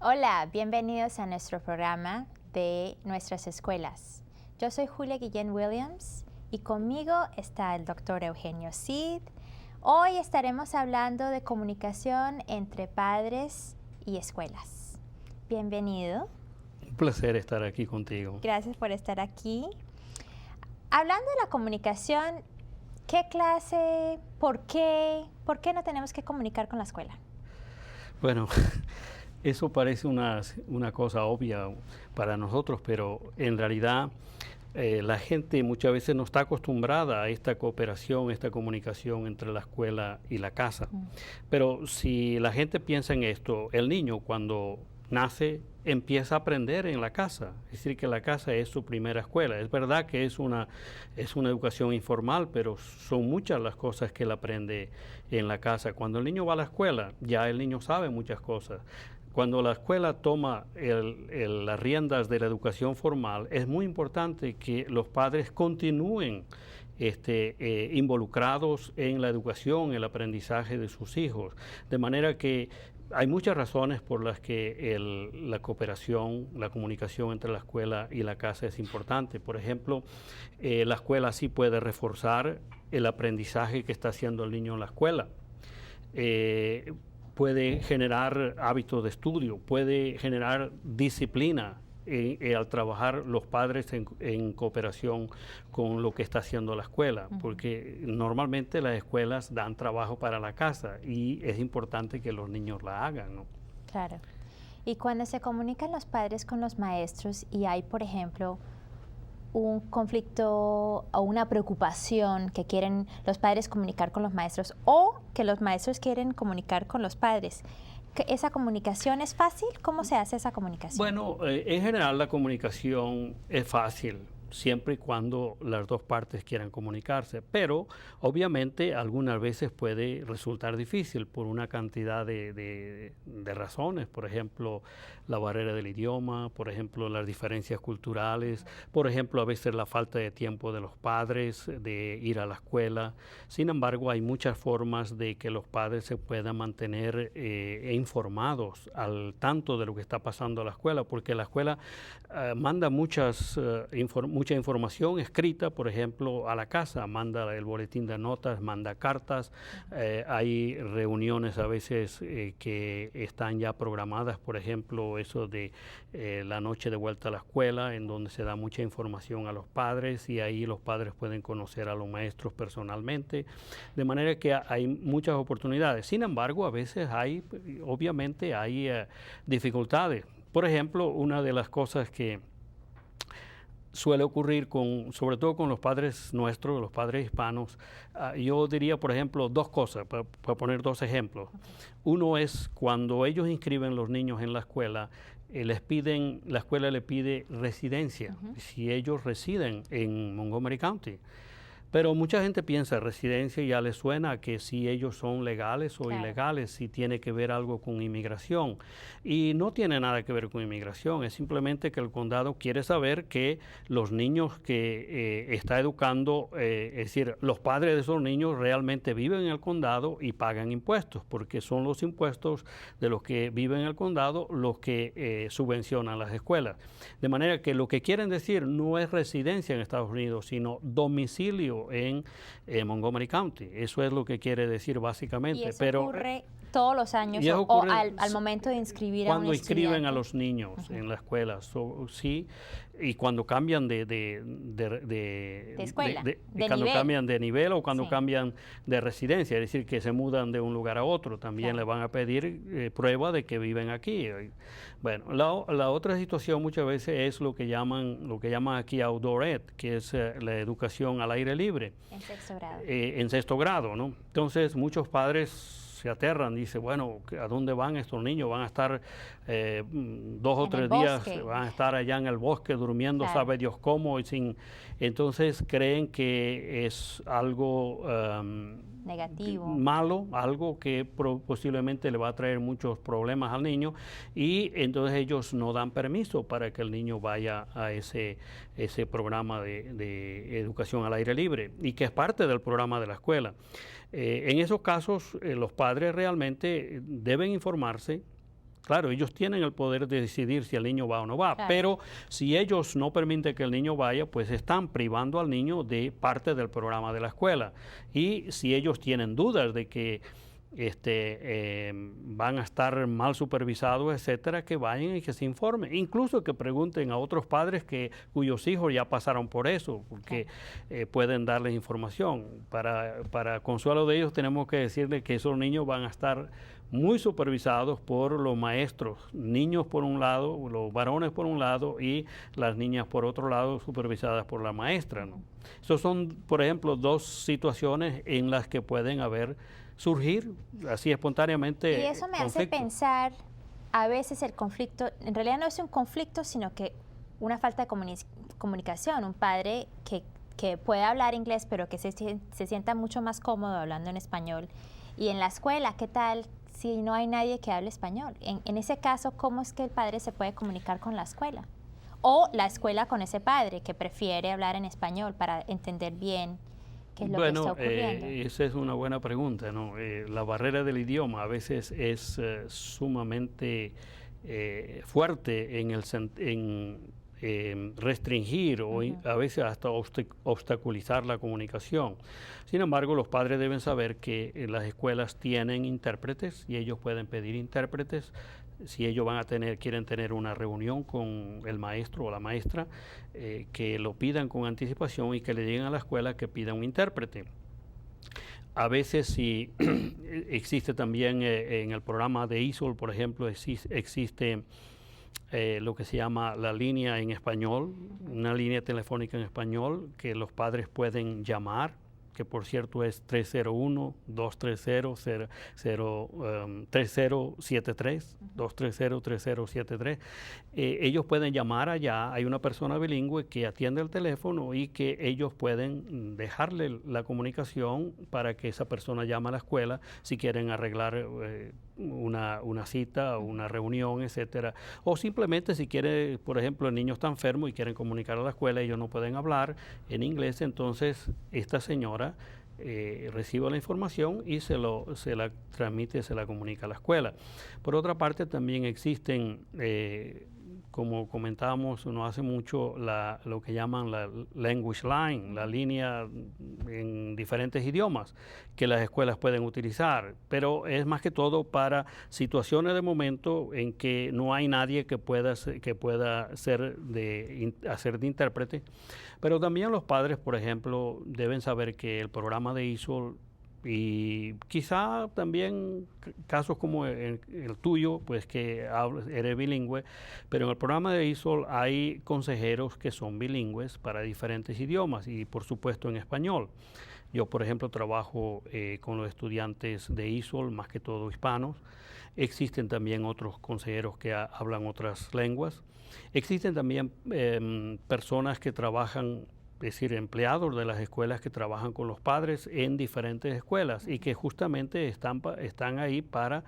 Hola, bienvenidos a nuestro programa de nuestras escuelas. Yo soy Julia Guillén Williams y conmigo está el doctor Eugenio Cid. Hoy estaremos hablando de comunicación entre padres y escuelas. Bienvenido. Un placer estar aquí contigo. Gracias por estar aquí. Hablando de la comunicación, ¿qué clase, por qué no tenemos que comunicar con la escuela? Bueno, eso parece una cosa obvia para nosotros, pero en realidad la gente muchas veces no está acostumbrada a esta cooperación, esta comunicación entre la escuela y la casa. Pero si la gente piensa en esto, el niño cuando nace empieza a aprender en la casa, es decir, que la casa es su primera escuela. Es verdad que es una educación informal, pero son muchas las cosas que él aprende en la casa. Cuando el niño va a la escuela, ya el niño sabe muchas cosas. Cuando la escuela toma las riendas de la educación formal, es muy importante que los padres continúen involucrados en la educación, el aprendizaje de sus hijos. De manera que hay muchas razones por las que la cooperación, la comunicación entre la escuela y la casa es importante. Por ejemplo, la escuela sí puede reforzar el aprendizaje que está haciendo el niño en la escuela. Puede generar hábitos de estudio, puede generar disciplina al trabajar los padres en cooperación con lo que está haciendo la escuela, porque normalmente las escuelas dan trabajo para la casa y es importante que los niños la hagan, ¿no? Claro. Y cuando se comunican los padres con los maestros y hay, por ejemplo, un conflicto o una preocupación que quieren los padres comunicar con los maestros o que los maestros quieren comunicar con los padres, ¿esa comunicación es fácil? ¿Cómo se hace esa comunicación? Bueno, en general la comunicación es fácil, siempre y cuando las dos partes quieran comunicarse, pero obviamente algunas veces puede resultar difícil por una cantidad de razones, por ejemplo, la barrera del idioma, por ejemplo, las diferencias culturales, por ejemplo, a veces la falta de tiempo de los padres de ir a la escuela. Sin embargo, hay muchas formas de que los padres se puedan mantener informados al tanto de lo que está pasando a la escuela, porque la escuela manda mucha información escrita, por ejemplo, a la casa, manda el boletín de notas, manda cartas, hay reuniones a veces que están ya programadas, por ejemplo, eso de la noche de vuelta a la escuela, en donde se da mucha información a los padres y ahí los padres pueden conocer a los maestros personalmente, de manera que hay muchas oportunidades. Sin embargo, a veces obviamente hay dificultades. Por ejemplo, una de las cosas que suele ocurrir sobre todo con los padres nuestros, los padres hispanos, yo diría, por ejemplo, dos cosas, para poner dos ejemplos. Uno es cuando ellos inscriben los niños en la escuela, la escuela le pide residencia, si ellos residen en Montgomery County. Pero mucha gente piensa residencia y ya les suena que si ellos son legales o ilegales, si tiene que ver algo con inmigración. Y no tiene nada que ver con inmigración, es simplemente que el condado quiere saber que los niños que está educando, es decir, los padres de esos niños realmente viven en el condado y pagan impuestos, porque son los impuestos de los que viven en el condado los que subvencionan las escuelas. De manera que lo que quieren decir no es residencia en Estados Unidos, sino domicilio en Montgomery County. Eso es lo que quiere decir básicamente. ¿Y eso ocurre todos los años o al momento de inscribir a un estudiante? Cuando inscriben a los niños en la escuela, sí, y cuando cambian de escuela, cuando cambian de nivel o cuando sí, cambian de residencia, es decir, que se mudan de un lugar a otro, también le van a pedir prueba de que viven aquí. Bueno, la otra situación muchas veces es lo que llaman aquí outdoor ed, que es la educación al aire libre. En sexto grado. En sexto grado, ¿no? Entonces muchos padres se aterran, dice, bueno, ¿a dónde van estos niños? Van a estar 2 o 3 días, van a estar allá en el bosque durmiendo, claro, sabe Dios cómo, entonces creen que es algo negativo, malo, algo que posiblemente le va a traer muchos problemas al niño y entonces ellos no dan permiso para que el niño vaya a ese programa de educación al aire libre y que es parte del programa de la escuela. En esos casos los padres realmente deben informarse Claro, ellos tienen el poder de decidir si el niño va o no va, Claro. pero si ellos no permiten que el niño vaya, pues están privando al niño de parte del programa de la escuela. Y si ellos tienen dudas de que van a estar mal supervisados, etcétera, que vayan y que se informen. Incluso que pregunten a otros padres cuyos hijos ya pasaron por eso, porque pueden darles información. Para consuelo de ellos tenemos que decirles que esos niños van a estar muy supervisados por los maestros, niños por un lado, los varones por un lado y las niñas por otro lado, supervisadas por la maestra, ¿no? Esas son, por ejemplo, dos situaciones en las que pueden surgir así espontáneamente. Y eso me hace pensar, a veces el conflicto, en realidad no es un conflicto, sino que una falta de comunicación, un padre que puede hablar inglés, pero que se sienta mucho más cómodo hablando en español. Y en la escuela, ¿qué tal si no hay nadie que hable español? En ese caso, ¿cómo es que el padre se puede comunicar con la escuela? O la escuela con ese padre que prefiere hablar en español para entender bien qué es lo que está ocurriendo. Esa es una buena pregunta, ¿no? La barrera del idioma a veces es sumamente fuerte en restringir o a veces hasta obstaculizar la comunicación. Sin embargo, los padres deben saber que las escuelas tienen intérpretes y ellos pueden pedir intérpretes. Si ellos quieren tener una reunión con el maestro o la maestra, que lo pidan con anticipación y que le digan a la escuela que pida un intérprete. A veces si existe también en el programa de ISOL, por ejemplo, existe lo que se llama la línea en español, una línea telefónica en español que los padres pueden llamar, que por cierto es 301-230-3073, 230-3073. Ellos pueden llamar allá, hay una persona bilingüe que atiende el teléfono y que ellos pueden dejarle la comunicación para que esa persona llame a la escuela si quieren arreglar una cita, una reunión, etcétera. O simplemente si quiere, por ejemplo, el niño está enfermo y quieren comunicar a la escuela, ellos no pueden hablar en inglés, entonces esta señora recibe la información y se la transmite, se la comunica a la escuela. Por otra parte, también existen, como comentábamos no hace mucho, lo que llaman la language line, la línea en diferentes idiomas que las escuelas pueden utilizar, pero es más que todo para situaciones de momento en que no hay nadie que pueda hacer de intérprete. Pero también los padres, por ejemplo, deben saber que el programa de ISOL y quizá también casos como el tuyo, pues que eres bilingüe, pero en el programa de ISOL hay consejeros que son bilingües para diferentes idiomas y por supuesto en español. Yo, por ejemplo, trabajo con los estudiantes de ISOL, más que todo hispanos. Existen también otros consejeros que hablan otras lenguas. Existen también personas que trabajan, es decir, empleados de las escuelas que trabajan con los padres en diferentes escuelas y que justamente están ahí para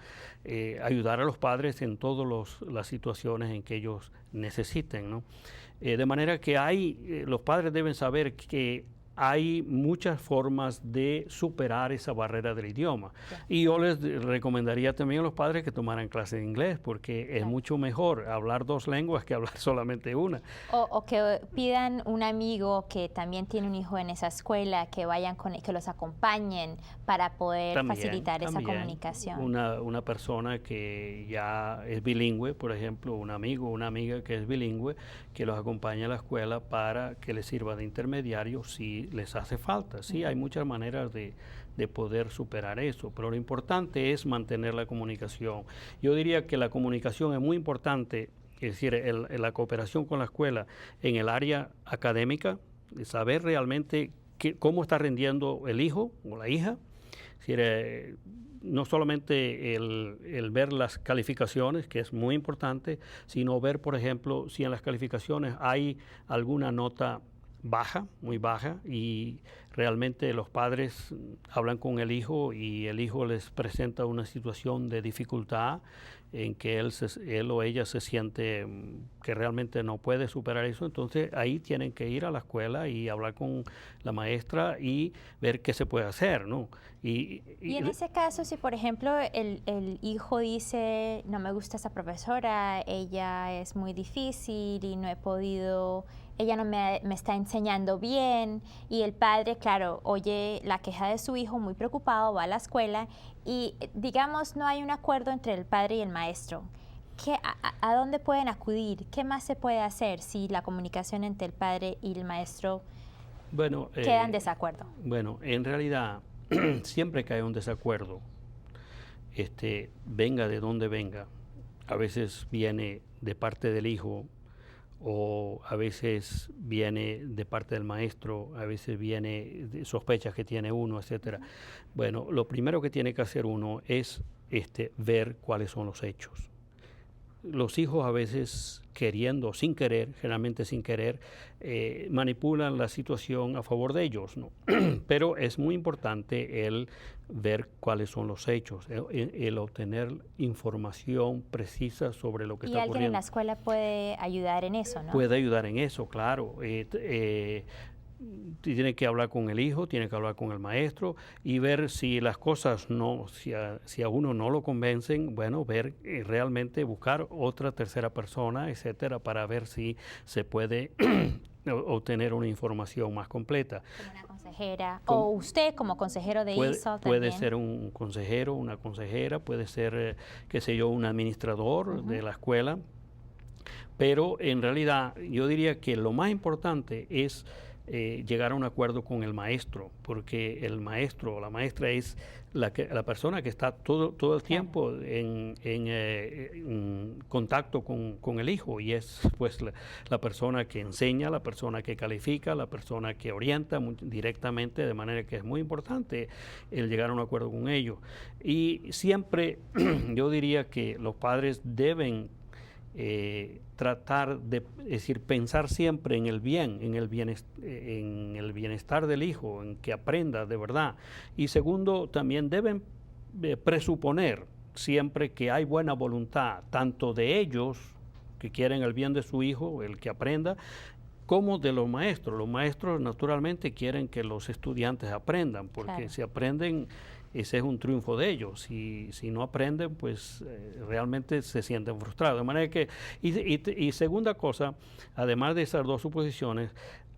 ayudar a los padres en todas las situaciones en que ellos necesiten, ¿no? De manera que los padres deben saber que hay muchas formas de superar esa barrera del idioma. Y yo les recomendaría también a los padres que tomaran clases de inglés, porque es mucho mejor hablar dos lenguas que hablar solamente una. O que pidan un amigo que también tiene un hijo en esa escuela, que vayan que los acompañen para poder facilitar esa comunicación. Una persona que ya es bilingüe, por ejemplo, un amigo o una amiga que es bilingüe, que los acompañe a la escuela para que les sirva de intermediario si les hace falta. Sí, hay muchas maneras de poder superar eso, pero lo importante es mantener la comunicación. Yo diría que la comunicación es muy importante, es decir, la cooperación con la escuela en el área académica, saber realmente cómo está rindiendo el hijo o la hija, es decir, no solamente el ver las calificaciones, que es muy importante, sino ver, por ejemplo, si en las calificaciones hay alguna nota baja, muy baja, y realmente los padres hablan con el hijo y el hijo les presenta una situación de dificultad en que él o ella se siente que realmente no puede superar eso, entonces ahí tienen que ir a la escuela y hablar con la maestra y ver qué se puede hacer, ¿no? Y en ese caso, si por ejemplo el hijo dice, no me gusta esa profesora, ella es muy difícil y no he podido, ella no me está enseñando bien, y el padre, claro, oye la queja de su hijo muy preocupado, va a la escuela y digamos no hay un acuerdo entre el padre y el maestro. ¿A dónde pueden acudir? ¿Qué más se puede hacer si la comunicación entre el padre y el maestro queda en desacuerdo? Bueno, en realidad, siempre que hay un desacuerdo, venga de donde venga, a veces viene de parte del hijo, o a veces viene de parte del maestro, a veces viene de sospechas que tiene uno, etcétera. Bueno, lo primero que tiene que hacer uno es ver cuáles son los hechos. Los hijos a veces queriendo, sin querer, generalmente sin querer, manipulan la situación a favor de ellos, ¿no? Pero es muy importante el ver cuáles son los hechos, el obtener información precisa sobre lo que está ocurriendo. Y alguien en la escuela puede ayudar en eso, ¿no? Puede ayudar en eso, claro. Tiene que hablar con el hijo, tiene que hablar con el maestro y ver si las cosas si a uno no lo convencen, bueno, ver realmente buscar otra tercera persona, etcétera, para ver si se puede obtener una información más completa. Como una consejera, o usted como consejero de ESOL puede también. ser un consejero, una consejera, puede ser, qué sé yo, un administrador de la escuela, pero en realidad yo diría que lo más importante es llegar a un acuerdo con el maestro, porque el maestro o la maestra es la persona que está todo el tiempo en contacto con el hijo, y es pues la persona que enseña, la persona que califica, la persona que orienta directamente, de manera que es muy importante el llegar a un acuerdo con ellos. Y siempre yo diría que los padres deben tratar de, es decir, pensar siempre en el bien, en el bienestar del hijo, en que aprenda de verdad. Y segundo, también deben presuponer siempre que hay buena voluntad, tanto de ellos, que quieren el bien de su hijo, el que aprenda, como de los maestros. Los maestros naturalmente quieren que los estudiantes aprendan, porque si aprenden, ese es un triunfo de ellos. Si no aprenden, pues realmente se sienten frustrados. De manera que, y segunda cosa, además de esas dos suposiciones,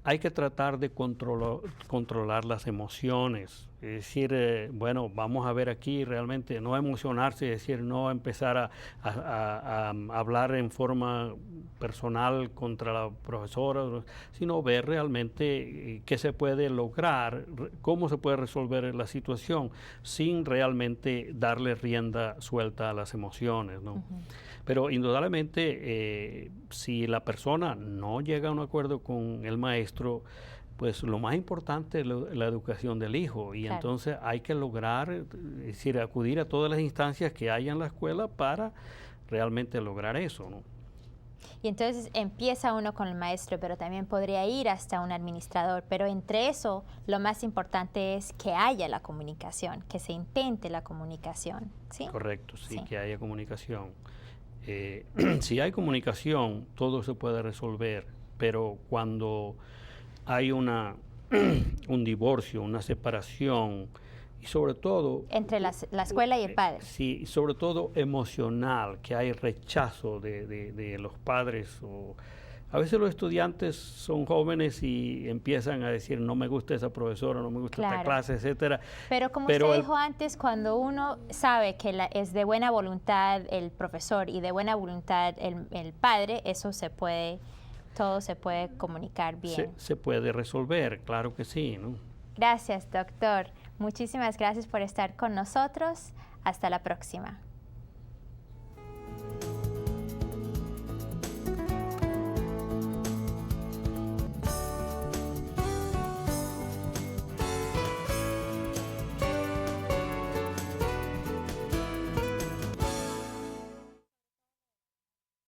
hay que tratar de controlar las emociones. Es decir, bueno, vamos a ver aquí realmente no emocionarse, es decir, no empezar a hablar en forma personal contra la profesora, sino ver realmente qué se puede lograr, cómo se puede resolver la situación sin realmente darle rienda suelta a las emociones, ¿no? Pero indudablemente, si la persona no llega a un acuerdo con el maestro, pues lo más importante es la educación del hijo, y entonces hay que lograr, es decir, acudir a todas las instancias que haya en la escuela para realmente lograr eso, ¿no? Y entonces empieza uno con el maestro, pero también podría ir hasta un administrador. Pero entre eso, lo más importante es que haya la comunicación, que se intente la comunicación, ¿sí? Correcto, sí. Que haya comunicación. Si hay comunicación, todo se puede resolver, pero cuando hay un divorcio, una separación, y sobre todo entre la escuela y el padre. Sí, sobre todo emocional, que hay rechazo de los padres. A veces los estudiantes son jóvenes y empiezan a decir, no me gusta esa profesora, no me gusta esta clase, etcétera. Pero como usted dijo antes, cuando uno sabe que es de buena voluntad el profesor y de buena voluntad el padre, eso todo se puede comunicar bien. Se puede resolver, claro que sí, ¿no? Gracias, doctor. Muchísimas gracias por estar con nosotros. Hasta la próxima.